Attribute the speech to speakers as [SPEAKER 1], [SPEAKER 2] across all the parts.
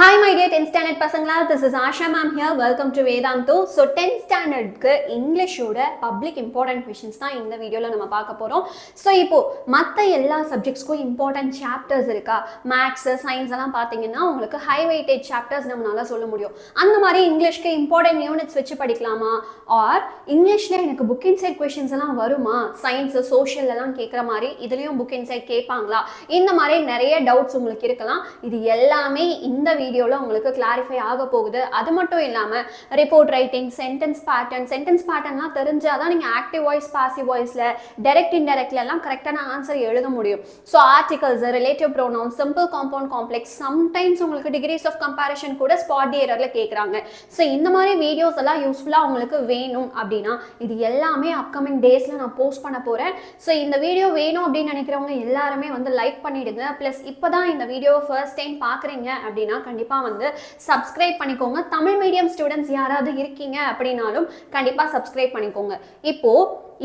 [SPEAKER 1] Hi my dear 10th standard pasangla, this is Asha ma'am here. Welcome to Vedantu. So 10th standard ku English oda public important questions தான் இந்த வீடியோல நம்ம பார்க்க போறோம். So இப்போ மத்த எல்லா சப்ஜெக்ட்ஸ் க்கு important chapters இருக்கா? Maths, science எல்லாம் பாத்தீங்கன்னா உங்களுக்கு high weightage chapters நம்மனால சொல்ல முடியும். அந்த மாதிரி இங்கிலீஷ்க்கு important units வெச்சு படிக்கலாமா? or இங்கிலீஷ்ல எனக்கு book inside questions எல்லாம் வருமா? Science, social எல்லாம் கேக்குற மாதிரி இதுலயும் book inside கேட்பாங்களா? இந்த மாதிரி நிறைய doubts உங்களுக்கு இருக்கலாம். இது எல்லாமே இந்த வீடியோல உங்களுக்கு கிளாரிஃபை ஆக போகுது. அது மட்டும் இல்லாம ரிப்போர்ட் ரைட்டிங், சென்டென்ஸ் பேட்டர்ன்லாம் தெரிஞ்சாதான் நீங்க ஆக்டிவ் வாய்ஸ், பாசிவ் வாய்ஸ்ல, டைரக்ட் இன்டைரக்ட்ல எல்லாம் கரெக்டான ஆன்சர் எழுத முடியும். So articles, relative pronouns, simple compound complex, sometimes உங்களுக்கு டிகிரிஸ் ஆஃப் கம்பேரிஷன் கூட ஸ்பாட் எரர்ல கேக்குறாங்க. சோ இந்த மாதிரி வீடியோஸ் எல்லாம் யூஸ்ஃபுல்லா உங்களுக்கு வேணும் அப்படின்னா இது எல்லாமே அப்கமிங் டேஸ்ல நான் போஸ்ட் பண்ண போறேன். சோ இந்த வீடியோ வேணும் அப்படின்னு நினைக்கிறவங்க எல்லாருமே வந்து லைக் பண்ணிடுங்க. பிளஸ் இப்பதான் இந்த வீடியோ ஃபர்ஸ்ட் டைம் பாக்குறீங்க அப்படின்னா கண்டிப்பா வந்து சப்ஸ்கிரைப் பண்ணிக்கோங்க. தமிழ் மீடியம் ஸ்டூடெண்ட்ஸ் யாராவது இருக்கீங்க அப்படினாலும் கண்டிப்பா சப்ஸ்கிரைப் பண்ணிக்கோங்க. இப்போ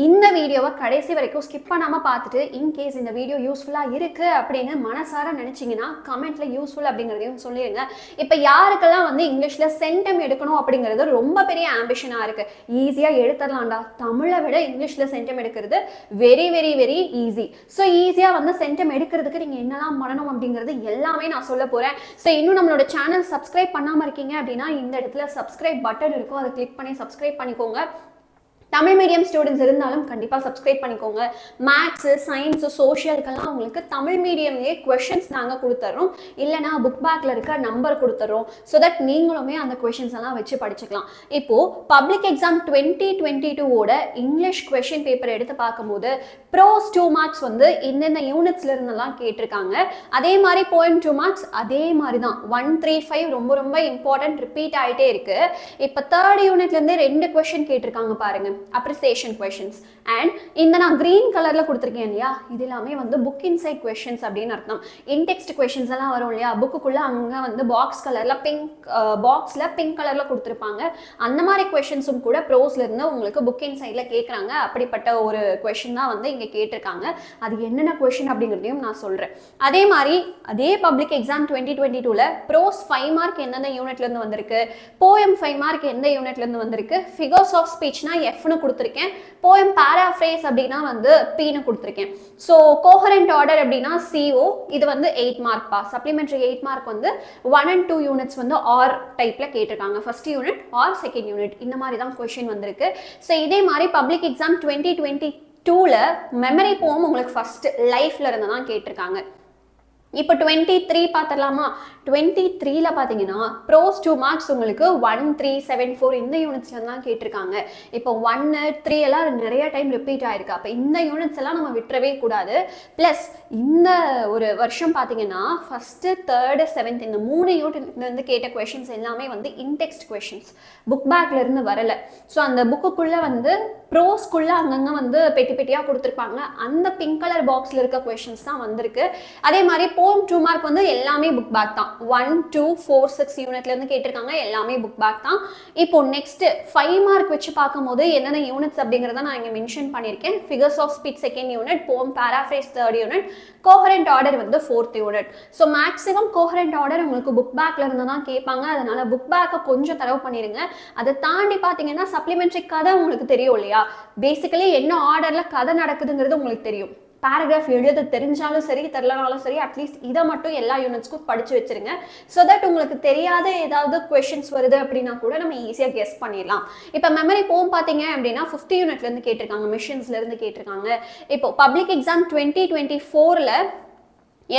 [SPEAKER 1] இந்த வீடியோவை கடைசி வரைக்கும் ஸ்கிப் பண்ணாம பார்த்துட்டு இன்கேஸ் இந்த வீடியோ யூஸ்ஃபுல்லா இருக்கு அப்படின்னு மனசார நினைச்சீங்கன்னா கமெண்ட்ல யூஸ்ஃபுல் அப்படிங்கறதையும் சொல்லிடுங்க. இப்போ யாருக்கெல்லாம் வந்து இங்கிலீஷ்ல சென்டம் எடுக்கணும் அப்படிங்கிறது ரொம்ப பெரிய ஆம்பிஷனா இருக்கு, ஈஸியா எடுத்துடலாம்டா, தமிழை விட இங்கிலீஷ்ல சென்டம் எடுக்கிறது very very very easy. So ஈஸியா வந்து சென்டம் எடுக்கிறதுக்கு நீங்க என்னெல்லாம் பண்ணணும் அப்படிங்கிறது எல்லாமே நான் சொல்ல போறேன். ஸோ இன்னும் நம்மளோட சேனல் சப்ஸ்கிரைப் பண்ணாம இருக்கீங்க அப்படின்னா இந்த இடத்துல சப்ஸ்கிரைப் பட்டன் இருக்கும், அதை கிளிக் பண்ணி சப்ஸ்கிரைப் பண்ணிக்கோங்க. தமிழ் மீடியம் ஸ்டூடெண்ட்ஸ் இருந்தாலும் கண்டிப்பாக சப்ஸ்கிரைப் பண்ணிக்கோங்க. மேத்ஸு, சயின்ஸு, சோஷியலுக்கெல்லாம் உங்களுக்கு தமிழ் மீடியம்லேயே கொஷின்ஸ் நாங்கள் கொடுத்துட்றோம், இல்லைனா புக் பேக்கில் இருக்க நம்பர் கொடுத்துட்றோம். ஸோ தட் நீங்களுமே அந்த கொஷின்ஸ் எல்லாம் வச்சு படிச்சுக்கலாம். இப்போது பப்ளிக் எக்ஸாம் 2022ஓட இங்கிலீஷ் கொஷின் பேப்பர் எடுத்து பார்க்கும்போது ப்ரோஸ் 2 மார்க்ஸ் வந்து இந்தந்த யூனிட்ஸ்ல இருந்தெல்லாம் கேட்டிருக்காங்க. அதே மாதிரி போயம் 2 மார்க்ஸ் அதே மாதிரி தான் 135 ரொம்ப ரொம்ப இம்பார்ட்டன்ட், ரிப்பீட் ஆகிட்டே இருக்கு. இப்போ 3rd யூனிட்லேருந்தே 2 கொஷின் கேட்டிருக்காங்க பாருங்க, appreciation questions. and இந்த நான் கிரீன் கலர்ல கொடுத்திருக்கேன் இல்லையா, இது எல்லாமே வந்து புக் இன்சைட் questions அப்படின்னு அர்த்தம். இன்டெக்ஸ்ட் questions எல்லாம் வரும் இல்லையா, புக்குக்குள்ள அங்க வந்து பாக்ஸ் கலர்ல பிங்க் கலர்ல கொடுத்திருப்பாங்க. அந்த மாதிரி questionsம் கூட ப்ரோஸ்ல இருந்து உங்களுக்கு புக் இன்சைட்ல கேக்குறாங்க. அப்படிப்பட்ட ஒரு question தான் வந்து இங்க கேட்டிருக்காங்க. அது என்னென்ன question அப்படிங்கறதையும் நான் சொல்றேன். அதே மாதிரி அதே பப்ளிக் எக்ஸாம் 2022ல ப்ரோஸ் 5 மார்க் எந்தெந்த யூனிட்ல இருந்து வந்திருக்கு, போயம் 5 மார்க் எந்த யூனிட்ல இருந்து வந்திருக்கு, ஃபிகர்ஸ் ஆஃப் ஸ்பீச்னா Fனு கொடுத்திருக்கேன், போயம் பேராஃப்ரேஸ் அப்படின்னா வந்து Pனு கொடுத்திருக்கேன். ஸோ கோஹரண்ட் ஆர்டர் அப்படின்னா CO, இது வந்து 8 மார்க் பா. சப்ளிமெண்ட்ரி 8 மார்க் வந்து 1 and 2 யூனிட்ஸ் வந்து ஆர் டைப்ல கேட்டிருக்காங்க. First unit or second unit இந்த மாதிரி தான் கொஸ்டின் வந்திருக்கு. ஸோ இதே மாதிரி பப்ளிக் எக்ஸாம் 2022ல மெமரி போம் உங்களுக்கு ஃபர்ஸ்ட் லைஃப்ல இருந்து தான் கேட்டிருக்காங்க. இப்போ 23 பார்த்துடலாமா. 23ல பார்த்தீங்கன்னா ப்ரோஸ் 2 மார்க்ஸ் உங்களுக்கு 1, 3, 7, 4 இந்த யூனிட்ஸ்ல தான் கேட்டிருக்காங்க. இப்போ 1, 3 எல்லாம் நிறைய டைம் ரிப்பீட் ஆயிருக்கு. அப்போ இந்த யூனிட்ஸ் எல்லாம் நம்ம விட்டுறவே கூடாது. பிளஸ் இந்த ஒரு வருஷம் பார்த்தீங்கன்னா ஃபர்ஸ்ட், 3rd, 7th இந்த 3 யூனிட்ல இருந்து கேட்ட கொஸ்டின்ஸ் எல்லாமே வந்து இன்டெக்ஸ்ட் கொஸ்டின்ஸ், புக் பேக்ல இருந்து வரல. ஸோ அந்த புக்குக்குள்ள வந்து ப்ரோஸ்க்குள்ள அங்கங்க வந்து பெட்டி பெட்டியா கொடுத்துருப்பாங்க, அந்த பிங்க் கலர் பாக்ஸ்ல இருக்க கொஸ்டின்ஸ் தான் வந்திருக்கு. அதே மாதிரி போம் 2 மார்க் வந்து எல்லாமே புக் பேக் தான். 1, 2, 4, 6 யூனிட்ல இருந்து கேட்டிருக்காங்க, எல்லாமே புக் பேக் தான். இப்போ நெக்ஸ்ட் 5 மார்க் வச்சு பார்க்கும்போது என்னென்ன யூனிட்ஸ் அப்படிங்கறத நான் இங்க மென்ஷன் பண்ணியிருக்கேன். Figures of speech second unit, poem paraphrase 3rd யூனிட், கோஹரண்ட் ஆர்டர் வந்து 4th unit. So maximum coherent order உங்களுக்கு புக் பேக்ல இருந்து தான் கேட்பாங்க. அதனால புக் பேக்கை கொஞ்சம் தரவு பண்ணிருங்க. அதை தாண்டி பார்த்தீங்கன்னா சப்ளிமெண்ட்ரி கதை உங்களுக்கு தெரியும் இல்லையா, பேசிக்கலி என்ன ஆர்டர்ல கதை நடக்குதுங்கிறது உங்களுக்கு தெரியும். பேராகிராஃப் எழுத தெரிஞ்சாலும் சரி, தெரியலனாலும் சரி, அட்லீஸ்ட் இதை மட்டும் எல்லா யூனிட்ஸ்க்கும் படிச்சு வச்சிருங்க. ஸோ தட் உங்களுக்கு தெரியாத ஏதாவது கொஸ்டின்ஸ் வருது அப்படின்னா கூட நம்ம ஈஸியாக கெஸ் பண்ணிடலாம். இப்போ மெமரி போம் பார்த்தீங்க அப்படின்னா 5th யூனிட்ல இருந்து கேட்டிருக்காங்க, மிஷின்ஸ்ல இருந்து கேட்டிருக்காங்க. இப்போ பப்ளிக் எக்ஸாம் 2024ல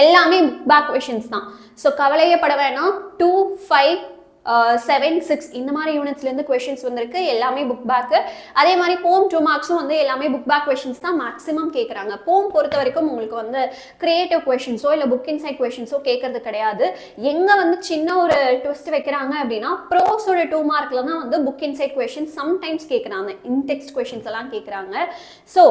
[SPEAKER 1] எல்லாமே புக் பேக் கொஸ்டின்ஸ் தான். ஸோ கவலையே பட வேணாம். 2, 5, 7, 6 இந்த மாதிரி யூனிட்ஸ்ல இருந்து கொஸ்டின்ஸ் வந்திருக்கு, எல்லாமே புக் பேக். அதே மாதிரி போம் 2 மார்க்ஸும் வந்து எல்லாமே புக் பேக் கொஸ்டின்ஸ் தான் மேக்ஸிமம் கேட்குறாங்க. போம் பொறுத்த வரைக்கும் உங்களுக்கு வந்து கிரியேட்டிவ் கொஸ்டின்ஸோ இல்லை புக் இன்சைட் கொஸ்டின்ஸோ கேட்கறது கிடையாது. எங்க வந்து சின்ன ஒரு ட்விஸ்ட் வைக்கிறாங்க அப்படின்னா ப்ரோஸோட 2 மார்க்ல தான் வந்து புக் இன்சைட் கொஸ்டின்ஸ் சம்டைம்ஸ் கேட்குறாங்க, இன்டெக்ஸ்ட் கொஸ்டின்ஸ் எல்லாம் கேட்குறாங்க. ஸோ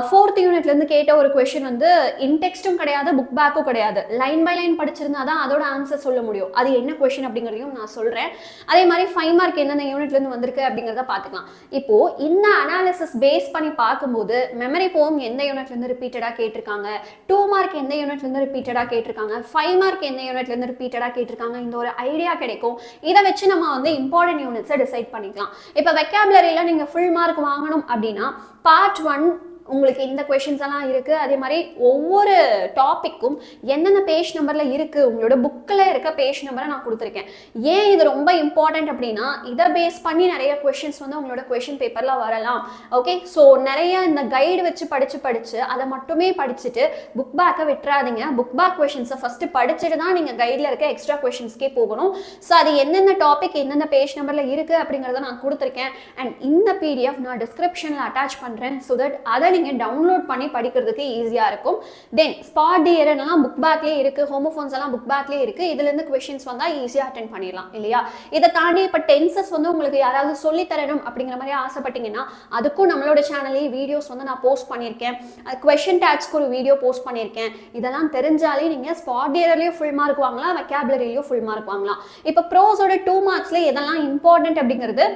[SPEAKER 1] 4th யூனிட்லேருந்து கேட்ட ஒரு கொஷின் வந்து இன்டெக்ஸ்டும் கிடையாது, புக் பேக்கும் கிடையாது. லைன் பை லைன் படிச்சிருந்தா தான் அதோட ஆன்சர் சொல்ல முடியும். அது என்ன கொஷின் அப்படிங்கிறதையும் நான் சொல்கிறேன். அதே மாதிரி 5 மார்க் எந்தெந்த யூனிட்லேருந்து வந்திருக்கு அப்படிங்கிறத பார்த்துக்கலாம். இப்போது இந்த அனாலிசிஸ் பேஸ் பண்ணி பார்க்கும்போது மெமரி போம் எந்த யூனிட்லேருந்து ரிப்பீட்டடாக கேட்டிருக்காங்க, 2 மார்க் எந்த யூனிட்லேருந்து ரிப்பீட்டடாக கேட்டிருக்காங்க, 5 மார்க் எந்த யூனிட்லேருந்து ரிப்பீட்டடாக கேட்டிருக்காங்க, இந்த ஒரு ஐடியா கிடைக்கும். இதை வச்சு நம்ம வந்து இம்பார்ட்டன்ட் யூனிட்ஸை டிசைட் பண்ணிக்கலாம். இப்போ வெக்காபுலரியில் நீங்கள் ஃபுல் மார்க் வாங்கணும் அப்படின்னா பார்ட் 1 உங்களுக்கு இந்த கொஷின்ஸ் எல்லாம் இருக்கு. அதே மாதிரி ஒவ்வொரு டாபிக்கும் என்னென்ன பேஜ் நம்பர்ல இருக்கு, உங்களோட புக்கில் இருக்க பேஜ் நம்பரை நான் கொடுத்துருக்கேன். ஏன் இது ரொம்ப இம்பார்ட்டன்ட் அப்படின்னா இதை பேஸ் பண்ணி நிறைய கொஷின்ஸ் வந்து உங்களோட கொஷின் பேப்பர்ல வரலாம். ஓகே, ஸோ நிறைய இந்த கைடு வச்சு படிச்சு அதை மட்டுமே படிச்சுட்டு புக் பேக்கை விட்டுறாதீங்க. புக் பேக் கொஷின்ஸை ஃபர்ஸ்ட் படிச்சுட்டு தான் நீங்க கைட்ல இருக்க எக்ஸ்ட்ரா கொஷின்ஸ்க்கே போகணும். ஸோ அது என்னென்ன டாபிக் என்னென்ன பேஜ் நம்பர்ல இருக்கு அப்படிங்கிறத நான் கொடுத்துருக்கேன். அண்ட் இந்த பிடிஎஃப் நான் டிஸ்கிரிப்ஷன்ல அட்டாச் பண்றேன். ஸோ தட் அதை நீங்க டவுன்லோட் பண்ணி படிக்கிறதுக்கு ஈஸியா இருக்கும். தென் ஸ்பாட் எல்லாம் புக் பேக்லயே இருக்கு, ஹோமோஃபோன்ஸ் எல்லாம் புக் பேக்லயே இருக்கு. இதுல இருந்து क्वेश्चंस வந்தா ஈஸியா அட்டெண்ட் பண்ணிடலாம் இல்லையா? இதை தாண்டி இப்ப டென்சஸ் வந்து உங்களுக்கு யாராவது சொல்லி தரணும் அப்படிங்கிற மாதிரி ஆசைப்பட்டீங்கன்னா அதுக்கும் நம்மளோட சேனல்லே வீடியோஸ் வந்து நான் போஸ்ட் பண்ணியிருக்கேன். क्वेश्चन டேக்ஸ்க்கு ஒரு வீடியோ போஸ்ட் பண்ணியிருக்கேன். இதெல்லாம் தெரிஞ்சாலே நீங்க ஸ்பாட் இயர்லயும் ஃபுல் மார்க் வாங்கலாம், வெக்காபுலரிலயும் ஃபுல் மார்க் வாங்கலாம். இப்போ ப்ரோஸோட 2 மார்க்ஸ்ல எதெல்லாம் இம்பார்ட்டன்ட் அப்படிங்கிறது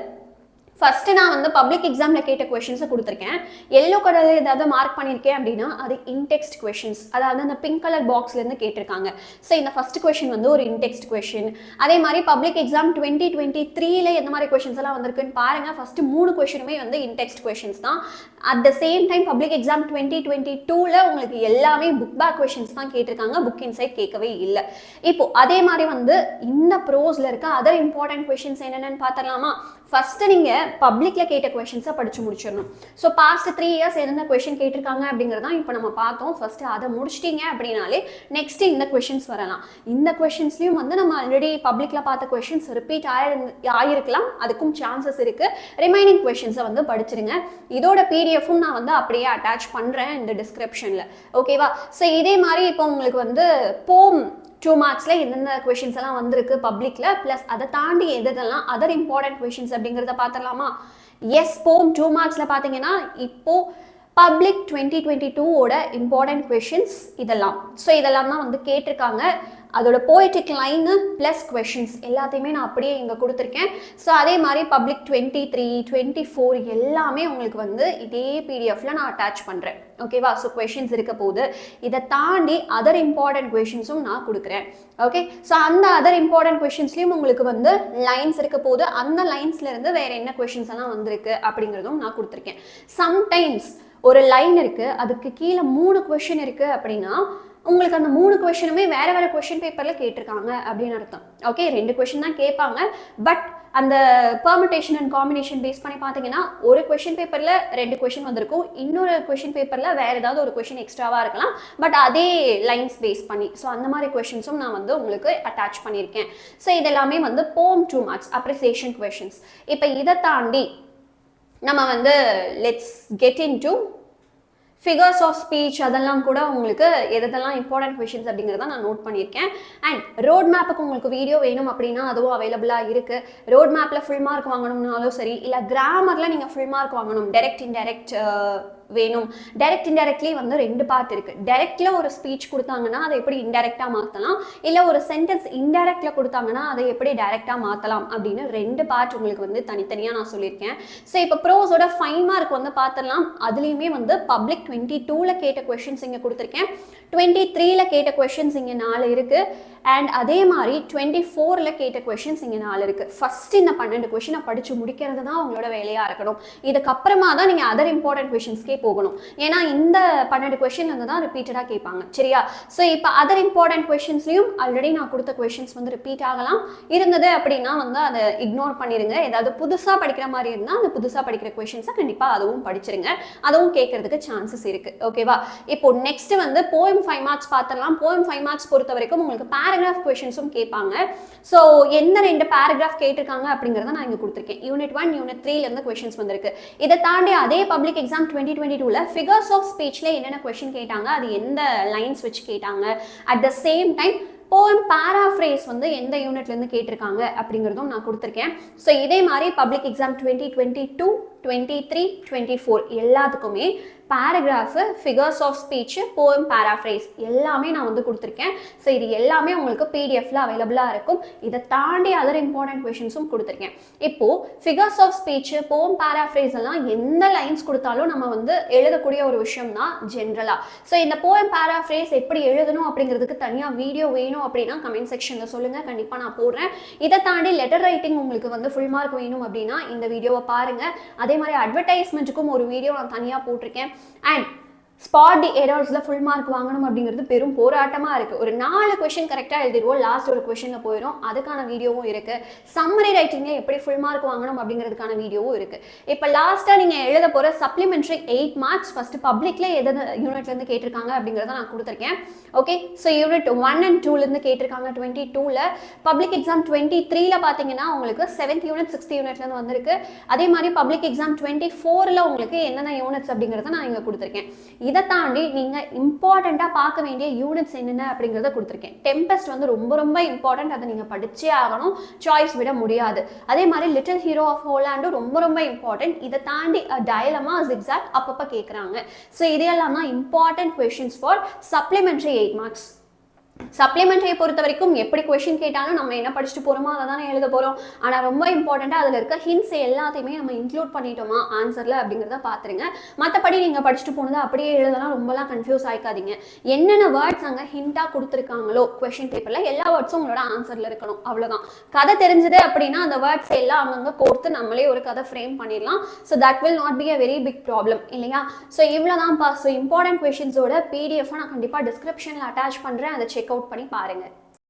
[SPEAKER 1] ஃபர்ஸ்ட் நான் வந்து பப்ளிக் எக்ஸாம்ல கேட்ட கொஸ்டின்ஸை கொடுத்துருக்கேன். எல்லோ கலரில் ஏதாவது மார்க் பண்ணியிருக்கேன் அப்படின்னா அது இன்டெக்ஸ்ட் கொஸ்டின்ஸ், அதாவது அந்த பிங்க் கலர் பாக்ஸ்லேருந்து கேட்டிருக்காங்க. ஸோ இந்த ஃபர்ஸ்ட் கொஸ்டின் வந்து ஒரு இன்டெக்ஸ்ட் கொஸ்டின். அதே மாதிரி பப்ளிக் எக்ஸாம் 2023ல எந்த மாதிரி கொஸ்டின்ஸ் எல்லாம் வந்திருக்குன்னு பாருங்க. ஃபர்ஸ்ட் 3 கொஸ்டினுமே வந்து இன்டெக்ஸ்ட் கொஸ்டின்ஸ் தான். At the same time public exam 2022ல உங்களுக்கு எல்லாமே புக் பேக் கொஸ்டின்ஸ் தான் கேட்டிருக்காங்க, புக் இன்சைட் கேட்கவே இல்லை. இப்போ அதே மாதிரி வந்து இந்த ப்ரோஸ்ல இருக்க அதர் இம்பார்ட்டன்ட் கொஸ்டின்ஸ் என்னென்னு பார்த்துடலாமா? ஃபர்ஸ்ட் நீங்க பப்ளிக்ல கேட்ட கொஸ்டின்ஸை படிச்சு முடிச்சிடணும். ஸோ பாஸ்ட் 3 இயர்ஸ் என்னென்ன கொஸ்டின் கேட்டிருக்காங்க அப்படிங்கிறதான் இப்போ நம்ம பார்த்தோம். ஃபர்ஸ்ட் அதை முடிச்சிட்டீங்க அப்படின்னாலே நெக்ஸ்ட் இந்த கொஸ்டின்ஸ் வரலாம். இந்த கொஸ்டின்ஸ்லயும் வந்து நம்ம ஆல்ரெடி பப்ளிக்ல பார்த்த கொஸ்டின்ஸ் ரிப்பீட் ஆயிருக்கலாம், அதுக்கும் சான்சஸ் இருக்கு. ரிமைனிங் கொஸ்டின்ஸை வந்து படிச்சிருங்க. இதோட பிடிஎஃப்பும் நான் வந்து அப்படியே அட்டாச் பண்றேன் இந்த டிஸ்கிரிப்ஷன்ல. ஓகேவா? ஸோ இதே மாதிரி இப்போ உங்களுக்கு வந்து போம் 2 மார்க்ஸ்ல எந்தெந்த கொஸ்டின்ஸ் எல்லாம் வந்திருக்கு பப்ளிக்ல, பிளஸ் அதை தாண்டி எதெல்லாம் அதர் இம்பார்ட்டன்ட் கொஸ்டின்ஸ் அப்படிங்கிறத பார்த்துடலாமா? எஸ், போம் 2 மார்க்ஸ்ல பார்த்தீங்கன்னா இப்போ பப்ளிக் 2022ஓட இம்பார்ட்டன்ட் கொஸ்டின்ஸ் இதெல்லாம். ஸோ இதெல்லாம் தான் வந்து கேட்டிருக்காங்க. அதோட போய்டிக் லைனு ப்ளஸ் கொஷின்ஸ் எல்லாத்தையுமே நான் அப்படியே இங்கே கொடுத்துருக்கேன். ஸோ அதே மாதிரி பப்ளிக் 23, 24 எல்லாமே உங்களுக்கு வந்து இதே பிடிஎஃப்ல நான் அட்டாச் பண்ணுறேன். ஓகேவா? ஸோ கொஷின்ஸ் இருக்க போது இதை தாண்டி அதர் இம்பார்ட்டன்ட் கொஷின்ஸும் நான் கொடுக்குறேன். ஓகே, ஸோ அந்த அதர் இம்பார்ட்டன்ட் கொஷின்ஸ்லையும் உங்களுக்கு வந்து லைன்ஸ் இருக்க போது அந்த லைன்ஸ்ல இருந்து வேற என்ன கொஷின்ஸ் எல்லாம் வந்திருக்கு அப்படிங்கிறதும் நான் கொடுத்துருக்கேன். சம்டைம்ஸ் ஒரு லைன் இருக்கு, அதுக்கு கீழே 3 கொஷின் இருக்கு அப்படின்னா உங்களுக்கு அந்த 3 கொஸ்டினுமே வேற வேற கொஸ்டின் பேப்பர்ல கேட்டிருக்காங்க அப்படின்னு அர்த்தம். ஓகே, 2 கொஸ்டின் தான் கேட்பாங்க. பட் அந்த பெர்முடேஷன் அண்ட் காம்பினேஷன் பேஸ் பண்ணி பார்த்தீங்கன்னா ஒரு கொஸ்டின் பேப்பர்ல 2 கொஸ்டின் வந்திருக்கும், இன்னொரு கொஸ்டின் பேப்பர்ல வேற ஏதாவது ஒரு கொஸ்டின் எக்ஸ்ட்ராவா இருக்கலாம். பட் அதே லைன்ஸ் பேஸ் பண்ணி ஸோ அந்த மாதிரி கொஸ்டின்ஸும் நான் வந்து உங்களுக்கு அட்டாச் பண்ணியிருக்கேன். ஸோ இதெல்லாமே வந்து போம் 2 மார்க்ஸ் அப்ரிசியேஷன் கொஸ்டின்ஸ். இப்போ இதை தாண்டி நம்ம வந்து let's get into figures of speech. அதெல்லாம் கூட உங்களுக்கு எதெல்லாம் இம்பார்ட்டன்ட் கொஷின்ஸ் அப்படிங்கிறத நான் நோட் பண்ணியிருக்கேன். அண்ட் ரோட் மேப்புக்கு உங்களுக்கு வீடியோ வேணும் அப்படின்னா அதுவும் அவைலபிளாக இருக்குது. ரோட் மேப்பில் ஃபுல் மார்க் வாங்கணும்னாலும் சரி, இல்லை கிராமரில் நீங்கள் ஃபுல் மார்க் வாங்கணும், டைரக்ட் இன்டைரக்ட் வேணும். டைரக்ட் இன்டைரக்ட்லி வந்து 2 பார்ட் இருக்கு. டைரக்ட்ல ஒரு ஸ்பீச் கொடுத்தாங்கன்னா அதை எப்படி இன்டைரக்டா மாற்றலாம், இல்லை ஒரு சென்டென்ஸ் இன்டைரக்ட்ல கொடுத்தாங்கன்னா அதை எப்படி டைரக்டா மாற்றலாம் அப்படின்னு 2 பார்ட் உங்களுக்கு வந்து தனித்தனியாக நான் சொல்லியிருக்கேன். ஸோ இப்போ ப்ரோஸோட 5 மார்க் வந்து பார்த்துடலாம். அதுலேயுமே வந்து பப்ளிக் 22ல கேட்ட கொஸ்டின்ஸ் இங்கே கொடுத்துருக்கேன், 23ல கேட்ட கொஸ்டின்ஸ் இங்கே 4 இருக்கு. அண்ட் அதே மாதிரி 24ல கேட்ட கொஸ்டின்ஸ் இங்கே 4 இருக்கு. ஃபர்ஸ்ட் இந்த 12 கொஸ்டினை படிச்சு முடிக்கிறது தான் உங்களோட வேலையா இருக்கணும். இதுக்கப்புறமா தான் நீங்க அதர் இம்பார்ட்டன்ட் கொஸ்டின்ஸ்க்கே போகணும். ஏன்னா இந்த 12 கொஸ்டின்ல இருந்து தான் ரிப்பீட்டடா கேட்பாங்க. சரியா? ஸோ இப்போ அதர் இம்பார்ட்டன்ட் கொஸ்டின்ஸ்லயும் ஆல்ரெடி நான் கொடுத்த கொஸ்டின்ஸ் வந்து ரிப்பீட் ஆகலாம். இருந்தது அப்படின்னா வந்து அதை இக்னோர் பண்ணிருங்க. ஏதாவது புதுசா படிக்கிற மாதிரி இருந்தால் அந்த புதுசா படிக்கிற கொஸ்டின்ஸை கண்டிப்பா அதுவும் படிச்சிருங்க. அதுவும் கேட்கறதுக்கு சான்சஸ் இருக்கு. ஓகேவா? இப்போ நெக்ஸ்ட் வந்து போயம் 5 மார்க்ஸ் பார்த்துடலாம். போயம் 5 மார்க்ஸ் பொறுத்த வரைக்கும் உங்களுக்கு பேராகிராஃப் கொஸ்டின்ஸும் கேட்பாங்க. ஸோ எந்த 2 பேராகிராஃப் கேட்டிருக்காங்க அப்படிங்கிறத நான் இங்கே கொடுத்துருக்கேன். யூனிட் 1, யூனிட் 3ல இருந்து கொஸ்டின்ஸ் வந்திருக்கு. இதை தாண்டி அதே பப்ளிக் எக்ஸாம் 2022ல ஃபிகர்ஸ் ஆஃப் ஸ்பீச்ல என்னென்ன கொஸ்டின் கேட்டாங்க, அது எந்த லைன்ஸ் வச்சு கேட்டாங்க, at the same time poem paraphrase வந்து எந்த யூனிட்ல இருந்து கேட்டிருக்காங்க அப்படிங்கிறதும் நான் கொடுத்துருக்கேன். ஸோ இதே மாதிரி பப்ளிக் எக்ஸாம் 2022 23, 24 எல்லாத்துக்குமே paragraph, figures of speech, poem paraphrase எல்லாமே நான் வந்து கொடுத்துருக்கேன். ஸோ இது எல்லாமே உங்களுக்கு பிடிஎஃப்ல அவைலபிளாக இருக்கும். இதை தாண்டி அதர் இம்பார்ட்டன்ட் கொஷின்ஸும் கொடுத்துருக்கேன். இப்போ ஃபிகர்ஸ் ஆஃப் ஸ்பீச், போம் பேராஃப்ரேஸ் எல்லாம் எந்த லைன்ஸ் கொடுத்தாலும் நம்ம வந்து எழுதக்கூடிய ஒரு விஷயம் தான் ஜென்ரலாக. ஸோ இந்த போயம் பேராஃப்ரேஸ் எப்படி எழுதணும் அப்படிங்கிறதுக்கு தனியாக வீடியோ வேணும் அப்படின்னா கமெண்ட் செக்ஷனில் சொல்லுங்கள், கண்டிப்பாக நான் போடுறேன். இதை தாண்டி லெட்டர் ரைட்டிங் உங்களுக்கு வந்து ஃபுல் மார்க் வேணும் அப்படின்னா இந்த வீடியோவை பாருங்கள். அதே மாதிரி அட்வர்டைஸ்மெண்ட்டுக்கும் ஒரு வீடியோ நான் தனியாக போட்டிருக்கேன். அண்ட் ஸ்பாட் தி எரர்ஸில் ஃபுல் மார்க் வாங்கணும் அப்படிங்கிறது பெரும் போராட்டமாக இருக்குது. ஒரு 4 கொஷின் கரெக்டாக எழுதிடுவோம், லாஸ்ட் ஒரு கொஷனில் போயிடும். அதுக்கான வீடியோவும் இருக்குது. சம்மரி ரைட்டிங்கில் எப்படி ஃபுல் மார்க் வாங்கணும் அப்படிங்கிறதுக்கான வீடியோவும் இருக்குது. இப்போ லாஸ்ட்டாக நீங்கள் எழுத போகிற சப்ளிமெண்ட்ரி 8 மார்க்ஸ் ஃபஸ்ட்டு பப்ளிக்கில் எது யூனிட்லேருந்து கேட்டிருக்காங்க அப்படிங்கிறத நான் கொடுத்துருக்கேன். ஓகே, ஸோ யூனிட் 1 and 2லேருந்து கேட்டிருக்காங்க 22ல். பப்ளிக் எக்ஸாம் 23ல் பார்த்தீங்கன்னா உங்களுக்கு 7th யூனிட் 6th யூனிட்லேருந்து வந்திருக்கு. அதே மாதிரி பப்ளிக் எக்ஸாம் 24ல் உங்களுக்கு என்னென்ன யூனிட்ஸ் அப்படிங்கிறத நான் இங்கே கொடுத்துருக்கேன். இதை தாண்டி நீங்கள் இம்பார்ட்டண்ட்டாக பார்க்க வேண்டிய யூனிட்ஸ் என்னென்ன அப்படிங்கிறத கொடுத்துருக்கேன். டெம்பஸ்ட் வந்து ரொம்ப ரொம்ப இம்பார்ட்டன்ட், அதை நீங்கள் படிச்சே ஆகணும், சாய்ஸ் விட முடியாது. அதே மாதிரி லிட்டில் ஹீரோ ஆஃப் ஹோலாண்டும் ரொம்ப ரொம்ப இம்பார்ட்டன்ட். இதை தாண்டி டயலமா, ஜிக்ஸாக் அப்பப்போ கேட்குறாங்க. ஸோ இதெல்லாம் தான் important questions for supplementary 8 marks. சப்ளிமெண்ட்ரியை பொறுத்த வரைக்கும் எப்படி கொஷின் கேட்டாலும் நம்ம என்ன படிச்சுட்டு போகிறோமோ அதை தானே எழுத போகிறோம். ஆனால் ரொம்ப இம்பார்ட்டண்ட்டாக அதில் இருக்க ஹிண்ட்ஸ் எல்லாத்தையுமே நம்ம இன்க்ளூட் பண்ணிட்டோமா ஆன்சரில் அப்படிங்கிறத பார்த்துருங்க. மற்றபடி நீங்கள் படிச்சுட்டு போனதை அப்படியே எழுதலாம், ரொம்பலாம் கன்ஃபியூஸ் ஆகிக்காதீங்க. என்னென்ன வேர்ட்ஸ் அங்கே ஹிண்ட்டாக கொடுத்துருக்காங்களோ கொஷின் பேப்பரில் எல்லா வேர்ட்ஸும் உங்களோட ஆன்சரில் இருக்கணும், அவ்வளோதான். கதை தெரிஞ்சது அப்படின்னா அந்த வேர்ட்ஸ் எல்லாம் அங்கங்கே கோர்த்து நம்மளே ஒரு கதை ஃப்ரேம் பண்ணிடலாம். So that will not be a very big problem இல்லையா? ஸோ இவ்வளோதான்ப்பா. ஸோ இம்பார்ட்டன்ட் கொஷின்ஸோட பிடிஎஃப் நான் கண்டிப்பாக டிஸ்கிரிப்ஷனில் அட்டாச் பண்ணுறேன், அதை செக் அவுட் பண்ணி பாருங்க.